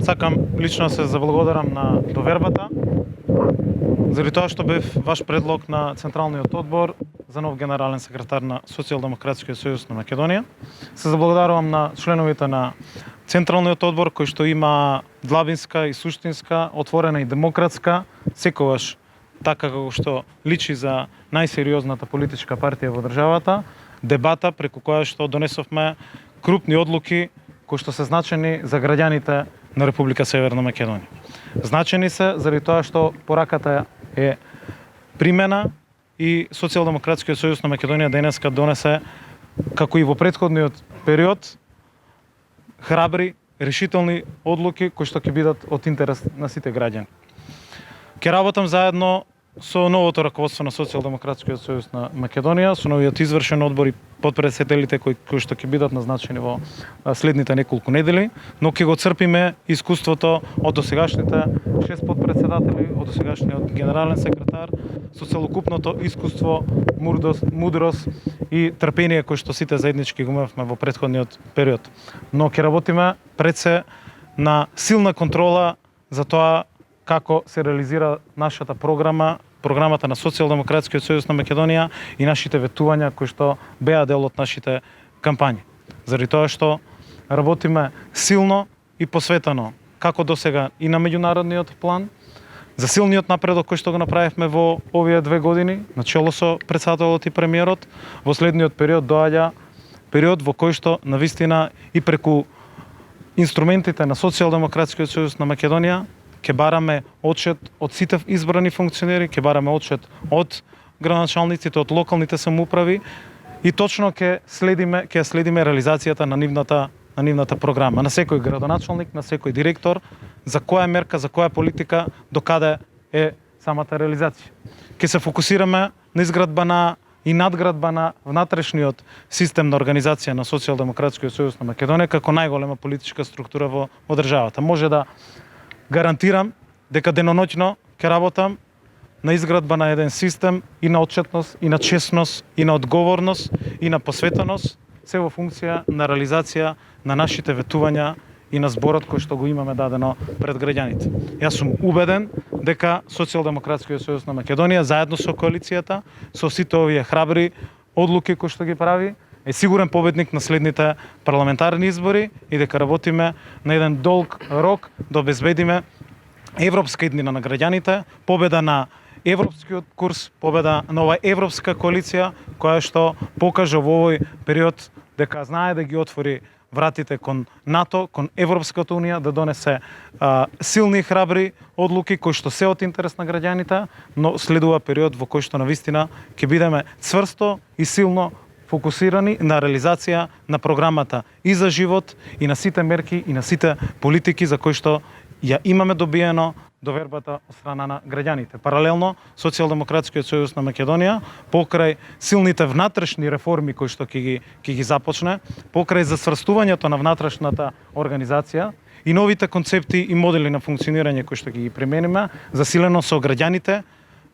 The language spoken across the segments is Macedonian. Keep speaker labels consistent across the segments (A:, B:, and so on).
A: сакам лично да се заблагодарам на довербата, заради тоа што бев ваш предлог на Централниот одбор за нов генерален секретар на Социјалдемократскиот сојуз на Македонија. Се заблагодарувам на членовите на Централниот одбор кои што има длабинска и суштинска, отворена и демократска, секогаш така како што личи за најсериозната политичка партија во државата, дебата преку која што донесовме крупни одлуки кои што се значени за граѓаните на Република Северна Македонија. Значени се заради тоа што пораката е примена и Социјалдемократскиот сојуз на Македонија денеска донесе, како и во претходниот период, храбри, решителни одлуки кои што ќе бидат од интерес на сите граѓани. Ќе работам заедно со новото раководство на Социјалдемократскиот сојуз на Македонија, со новиот извршен одбор и подпредседателите кои што ќе бидат назначени во следните неколку недели, но ќе го црпиме искуството од досегашните 6 подпредседатели, од досегашниот генерален секретар, со целокупното искуство, мудрост и трпение кои што сите заеднички го имавме во претходниот период. Но ќе работиме пред се на силна контрола за тоа како се реализира нашата програмата на Социјалдемократскиот сојуз на Македонија и нашите ветувања кои што беа дел од нашите кампањи. Заради тоа што работиме силно и посветено како досега и на меѓународниот план, за силниот напредок кој што го направивме во овие 2 години, начело со претседателот и премиерот, во следниот период доаѓа период во кој што навистина и преку инструментите на Социјалдемократскиот сојуз на Македонија ќе бараме отчет од сите избрани функционери, ќе бараме отчет од градоначалниците, од локалните самоуправи и точно ќе следиме реализацијата на нивната програма, на секој градоначалник, на секој директор, за која мерка, за која политика, до каде е самата реализација. Ќе се фокусираме на изградба и надградба на внатрешниот систем на организација на Социјалдемократскиот сојуз на Македонија како најголема политичка структура во државата. Може да гарантирам дека деноноќно ќе работам на изградба на еден систем и на отчетност, и на честност, и на одговорност, и на посветеност, се во функција на реализација на нашите ветувања и на зборот кој што го имаме дадено пред граѓаните. Јас сум убеден дека Социјалдемократскиот сојуз на Македонија заедно со коалицијата, со сите овие храбри одлуки кои што ги прави, е сигурен победник на следните парламентарни избори и дека работиме на еден долг рок да обезбедиме европска иднина на граѓаните, победа на европскиот курс, победа на оваа европска коалиција која што покажа во овој период дека знае да ги отвори вратите кон НАТО, кон Европската унија, да донесе силни и храбри одлуки кои што се од интерес на граѓаните, но следува период во кој што навистина ќе бидеме цврсто и силно фокусирани на реализација на програмата и за живот, и на сите мерки, и на сите политики за кои што ја имаме добиено довербата од страна на граѓаните. Паралелно, Социјалдемократскиот сојуз на Македонија, покрај силните внатрешни реформи кои што ќе ги започне, покрај засврстувањето на внатрешната организација и новите концепти и модели на функционирање кои што ќе ги примениме, засилено со граѓаните,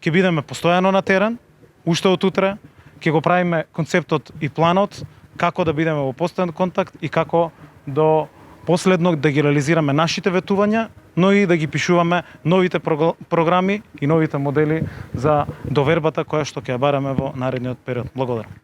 A: ќе бидеме постојано на терен, уште од утре, ќе го правиме концептот и планот, како да бидеме во постојан контакт и како до последно да ги реализираме нашите ветувања, но и да ги пишуваме новите програми и новите модели за довербата која што ќе ја бараме во наредниот период. Благодарам.